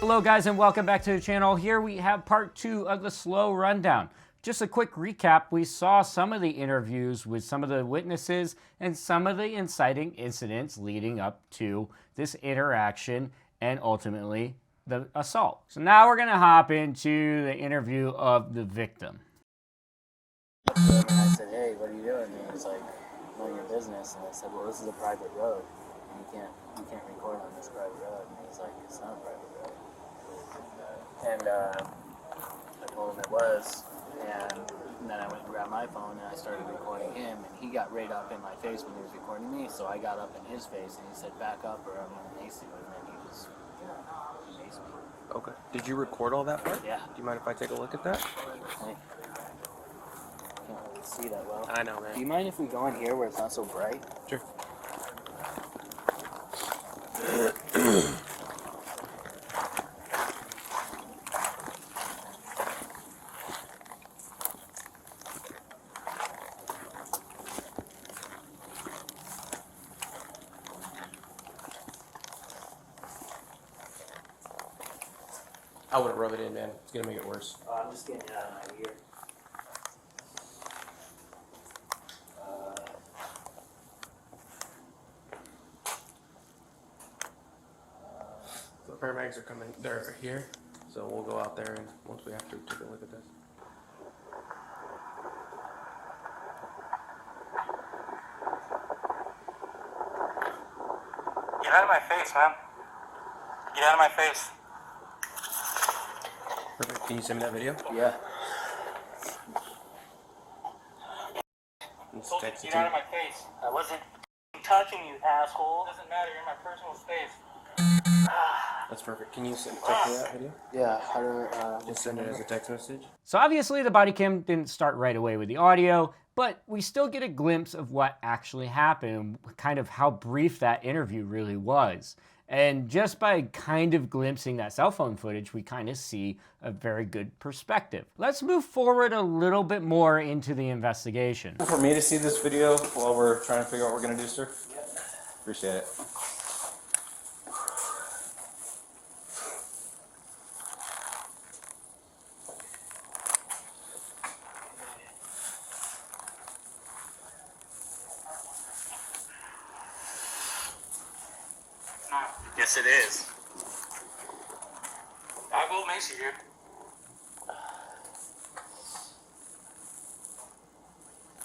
Hello guys and welcome back to the channel. Here we have part 2 of the SLO rundown. Just a quick recap, we saw some of the interviews with some of the witnesses and some of the inciting incidents leading up to this interaction and ultimately the assault. So now we're gonna hop into the interview of the victim. And I said, hey, what are you doing? And he was like, knowing your business. And I said, well, this is a private road. And you can't record on this private road. And he was like, it's not a private road. And I told him it was. And then I went and grabbed my phone and I started recording him. And he got right up in my face when he was recording me. So I got up in his face and he said, back up or I'm going to mace you. And then he was mace me. Okay. Did you record all that part? Yeah. Do you mind if I take a look at that? Hey. Can't really see that well. I know, man. Do you mind if we go in here where it's not so bright? Sure. I wouldn't rub it in, man. It's gonna make it worse. I'm just getting it out of my ear. The paramedics are coming. They're here, so we'll go out there and once we have to take a look at this. Get out of my face, man. Get out of my face. Perfect. Can you send me that video? Yeah. Let's Told you text to it get out to of my face. I wasn't touching you, asshole. Doesn't matter. You're in my personal space. That's perfect. Can you text me that video? Yeah. How do Just send it as a text message. So obviously the body cam didn't start right away with the audio, but we still get a glimpse of what actually happened, kind of how brief that interview really was. And just by kind of glimpsing that cell phone footage, we kind of see a very good perspective. Let's move forward a little bit more into the investigation. For me to see this video while we're trying to figure out what we're going to do, sir? Appreciate it. No. Yes, it is. I will mace you.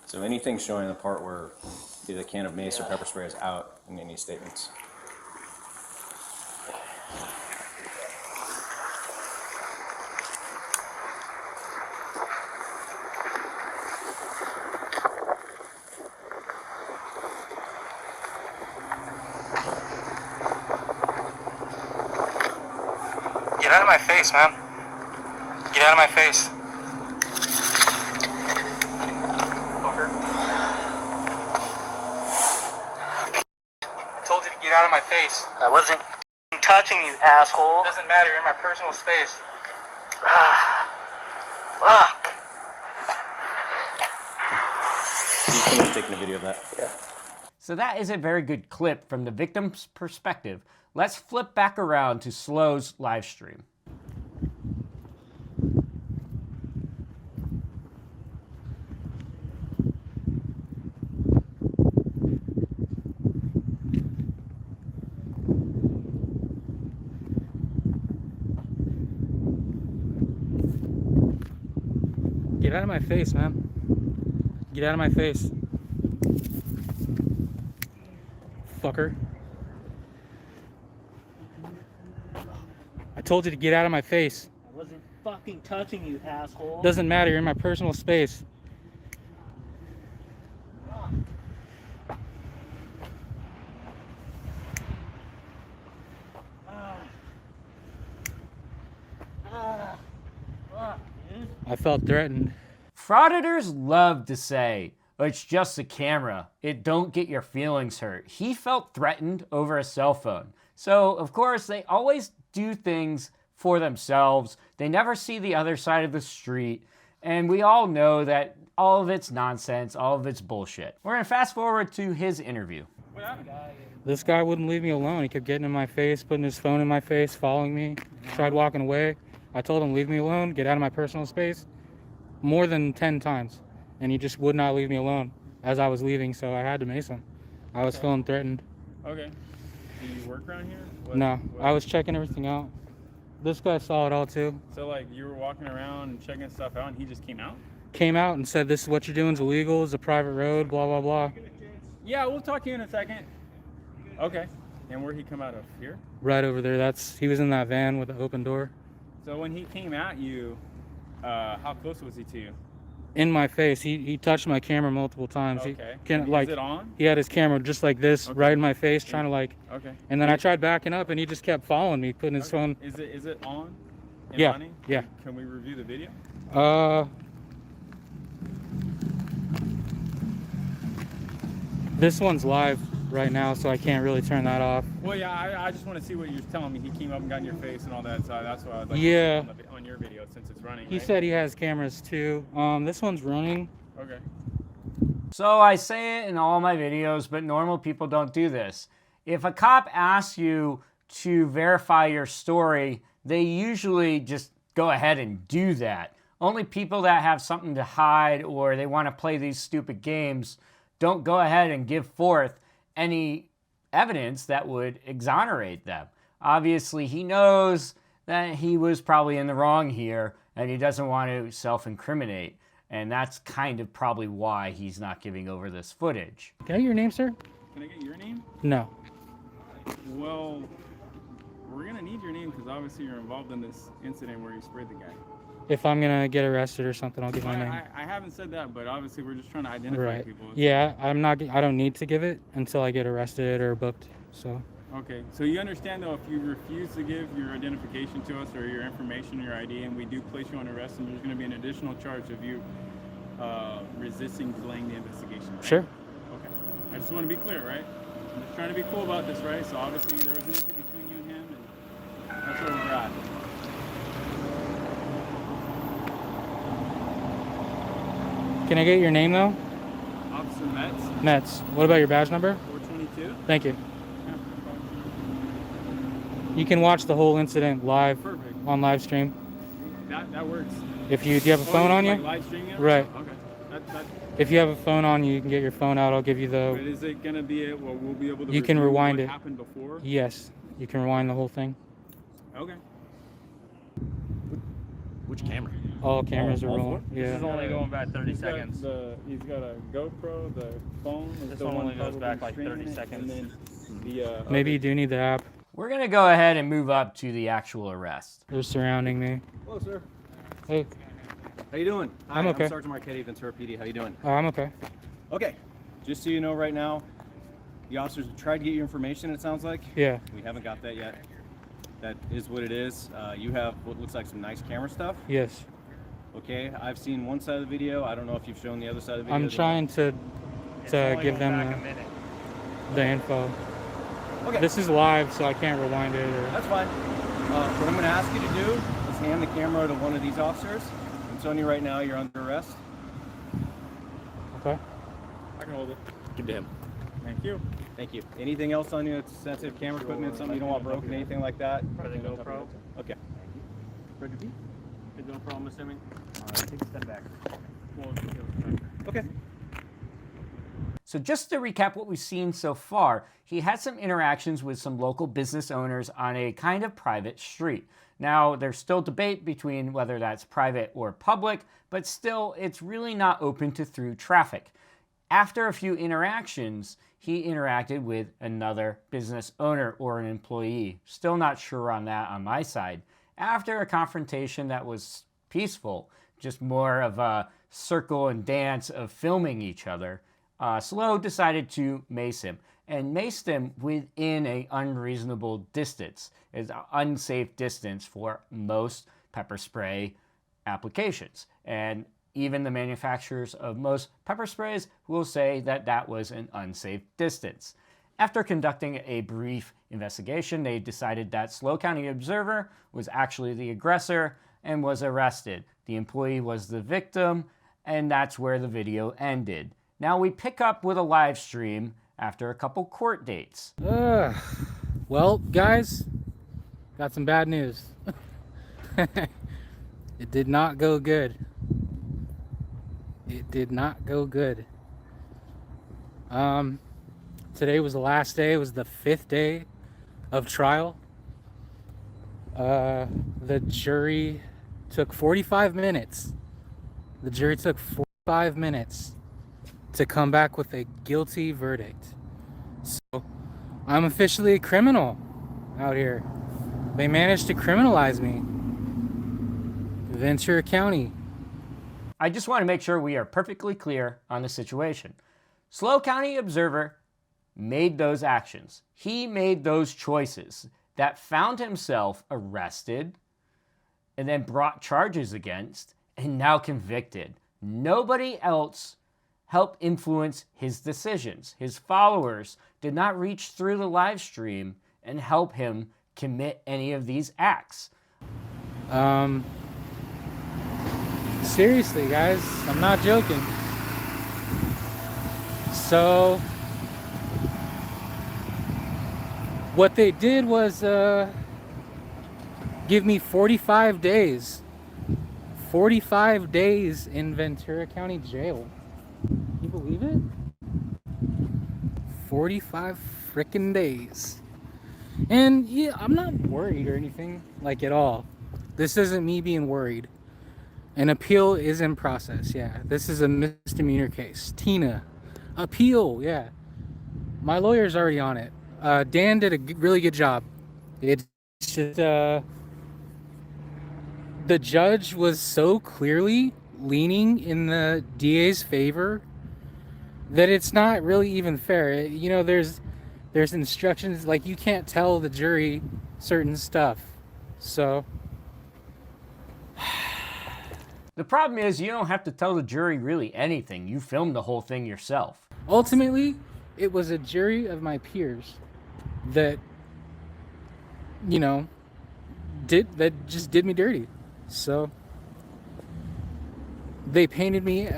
So anything showing the part where either the can of mace or pepper spray is out in any statements? Get out of my face, man. Get out of my face. Fucker. I told you to get out of my face. I wasn't touching you, asshole. Doesn't matter. You're in my personal space. Fuck. You can taking a video of that. Yeah. So that is a very good clip from the victim's perspective. Let's flip back around to SLO's live stream. Get out of my face, man. Get out of my face. Fucker. I told you to get out of my face. I wasn't fucking touching you, asshole. Doesn't matter, you're in my personal space. I felt threatened. Frauditors love to say, it's just a camera. It don't get your feelings hurt. He felt threatened over a cell phone. So, of course, they always do things for themselves. They never see the other side of the street. And we all know that all of it's nonsense, all of it's bullshit. We're gonna fast forward to his interview. This guy wouldn't leave me alone. He kept getting in my face, putting his phone in my face, following me. Tried walking away. I told him, leave me alone, get out of my personal space, more than 10 times. And he just would not leave me alone as I was leaving, so I had to mace him. I was feeling threatened. Okay. Do you work around here? No, I was checking everything out. This guy saw it all too. So like you were walking around and checking stuff out and he just came out? Came out and said, this is what you're doing is illegal, it's a private road, blah, blah, blah. Yeah, we'll talk to you in a second. Okay. And where'd he come out of? Here? Right over there, he was in that van with the open door. So when he came at you, how close was he to you? In my face. He touched my camera multiple times. Okay. Like, is it on? he had his camera just like this, Okay. right in my face, trying to like. Okay. And then I tried backing up, and he just kept following me, putting his phone. Is it on? And Yeah. running? Yeah. Can we review the video? This one's live right now, so I can't really turn that off. Well, yeah, I just want to see what you're telling me. He came up and got in your face and all that, so that's why I'd like Yeah. to see on your video since it's running. He right? said he has cameras too. This one's running. Okay. So I say it in all my videos, but normal people don't do this. If a cop asks you to verify your story, they usually just go ahead and do that. Only people that have something to hide or they want to play these stupid games don't go ahead and give forth any evidence that would exonerate them. Obviously, he knows that he was probably in the wrong here and he doesn't want to self-incriminate. And that's kind of probably why he's not giving over this footage. Can I get your name, sir? Can I get your name? No. Well, we're going to need your name because obviously you're involved in this incident where you sprayed the guy. If I'm gonna get arrested or something, I'll give my name. I haven't said that, but obviously we're just trying to identify Right. people. Yeah, I'm not. I don't need to give it until I get arrested or booked. So. Okay, so you understand though, if you refuse to give your identification to us or your information, your ID, and we do place you on arrest, and there's going to be an additional charge of you resisting delaying the investigation. Right? Sure. Okay. I just want to be clear, right? I'm just trying to be cool about this, right? So obviously there was an issue between you and him, and that's where we're at. Can I get your name though? Officer Metz, Metz. What about your badge number? 422. Thank you. Yeah, no problem. You can watch the whole incident live Perfect. on live stream. That works. Do you have a phone on you? Like live streaming it? Right. Okay. That, If you have a phone on you, you can get your phone out. I'll give you but the. is it gonna be it? Well, we'll be able to. You can review rewind what it. Happened before. Yes, you can rewind the whole thing. Okay. Which camera? All cameras are all rolling. four? Yeah. This is only going back 30 He's got seconds. He's got a GoPro, the phone. Is This the one only goes probably back like streaming 30 it, seconds. And then the Maybe you do need the app. We're gonna go ahead and move up to the actual arrest. They're surrounding me. Hello, sir. Hey, How you doing? I'm Hi, okay. I'm Sergeant Marchetti, Ventura PD. How you doing? I'm okay. Okay. Just so you know, right now, the officers have tried to get your information. It sounds like Yeah. we haven't got that yet. That is what it is. You have what looks like some nice camera stuff. Yes. Okay. I've seen one side of the video. I don't know if you've shown the other side of the video. I'm trying to give them the info. Okay. This is live, so I can't rewind it. Or... That's fine. What I'm going to ask you to do is hand the camera to one of these officers. I'm telling you right now, you're under arrest. Okay. I can hold it. Give it to him. Thank you. Thank you. Anything else on you that's sensitive camera equipment, something you don't want broken, anything like that? For the GoPro. Okay. Ready to be? The GoPro, I'm assuming. Take a step back. Okay. So just to recap what we've seen so far, he had some interactions with some local business owners on a kind of private street. Now, there's still debate between whether that's private or public, but still, it's really not open to through traffic. After a few interactions, he interacted with another business owner or an employee. Still not sure on that on my side. After a confrontation that was peaceful, just more of a circle and dance of filming each other, SLO decided to mace him and maced him within an unreasonable distance. It's an unsafe distance for most pepper spray applications. And even the manufacturers of most pepper sprays will say that that was an unsafe distance. After conducting a brief investigation, they decided that SLO County Observer was actually the aggressor and was arrested. The employee was the victim, and that's where the video ended. Now we pick up with a live stream after a couple court dates. Well, guys, got some bad news. It did not go good. It did not go good. Today was the last day. It was the 5th day of trial. The jury took 45 minutes. The jury took 45 minutes to come back with a guilty verdict. So I'm officially a criminal out here. They managed to criminalize me. Ventura County. I just want to make sure we are perfectly clear on the situation. SLO County Observer made those actions. He made those choices that found himself arrested and then brought charges against and now convicted. Nobody else helped influence his decisions. His followers did not reach through the live stream and help him commit any of these acts. Seriously, guys, I'm not joking. So what they did was give me 45 days. 45 days in Ventura County Jail. Can you believe it? 45 freaking days. And yeah, I'm not worried or anything, like, at all. This isn't me being worried. An appeal is in process, yeah. This is a misdemeanor case. Tina. Appeal, yeah. My lawyer's already on it. Dan did a really good job. It's just, the judge was so clearly leaning in the DA's favor that it's not really even fair. You know, there's instructions, like, you can't tell the jury certain stuff. So The problem is you don't have to tell the jury really anything. You filmed the whole thing yourself. ultimately, it was a jury of my peers that, you know, just did me dirty. So they painted me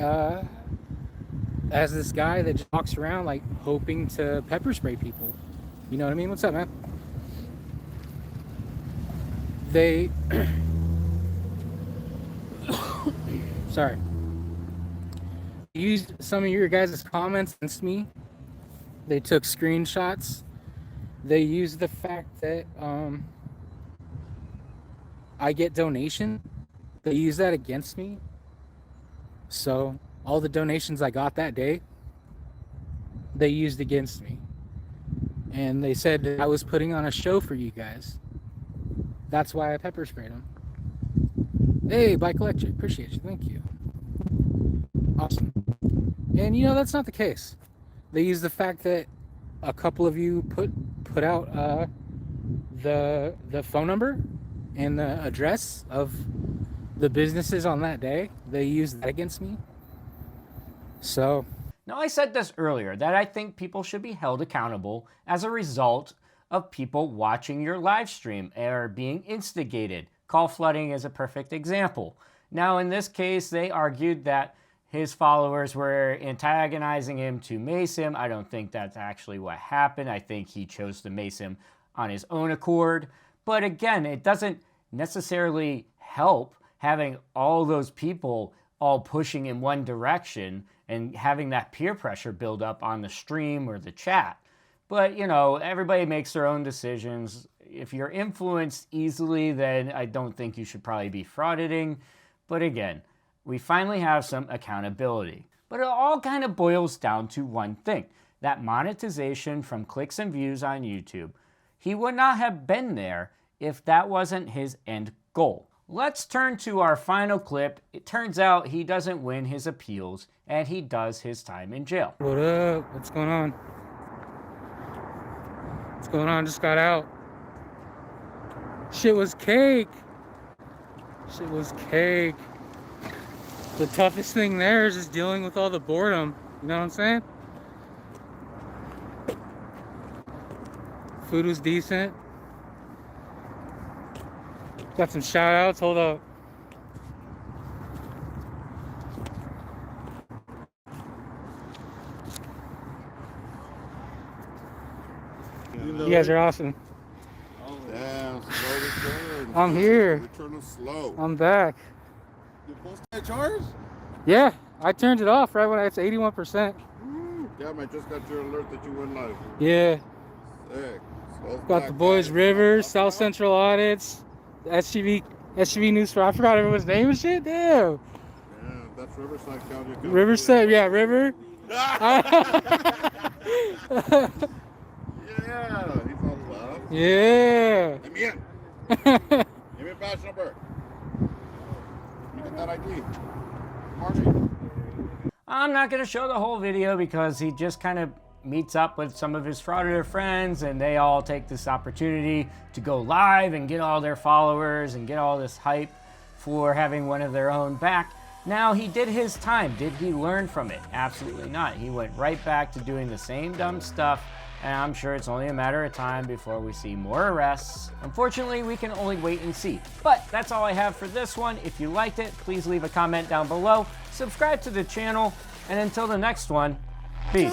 as this guy that just walks around like hoping to pepper spray people. You know what I mean? What's up, man? They sorry, used some of your guys' comments against me. They took screenshots. They used the fact that I get donation. They used that against me. So all the donations I got that day, they used against me. And they said that I was putting on a show for you guys. That's why I pepper sprayed them. Hey, Bike Electric, appreciate you, thank you. Awesome. And you know, that's not the case. They used the fact that a couple of you put out the phone number and the address of the businesses on that day. They used that against me. So Now, I said this earlier, that I think people should be held accountable as a result of people watching your live stream or being instigated. Call flooding is a perfect example. Now, in this case, they argued that his followers were antagonizing him to mace him. I don't think that's actually what happened. I think he chose to mace him on his own accord. But again, it doesn't necessarily help having all those people all pushing in one direction and having that peer pressure build up on the stream or the chat. But, you know, everybody makes their own decisions. If you're influenced easily, then I don't think you should probably be frauditing. But again, we finally have some accountability. But it all kind of boils down to one thing, that monetization from clicks and views on YouTube. He would not have been there if that wasn't his end goal. Let's turn to our final clip. It turns out he doesn't win his appeals and he does his time in jail. what up? What's going on? What's going on? Just got out. Shit was cake. Shit was cake. The toughest thing there is just dealing with all the boredom. You know what I'm saying? Food was decent. Got some shout outs. Hold up. guys are awesome. Damn, slow return. I'm here. Return of slow. I'm back. You posted that charge? Yeah, I turned it off right when it's 81%. Damn, I just got your alert that you went live. Yeah. Sick. Slow's Got back, the boys guys. Rivers, South Central Audits, SGV News. I forgot everyone's name and shit. Damn. Yeah, that's Riverside County. Riverside, yeah, River. Yeah, he's all loud. Yeah. Let me in. Give me a badge number. Let me get that ID. Marty. I'm not going to show the whole video because he just kind of meets up with some of his frauditor friends and they all take this opportunity to go live and get all their followers and get all this hype for having one of their own back. Now, he did his time. Did he learn from it? Absolutely not. He went right back to doing the same dumb stuff, and I'm sure it's only a matter of time before we see more arrests. Unfortunately, we can only wait and see. But that's all I have for this one. If you liked it, please leave a comment down below, subscribe to the channel, and until the next one, peace.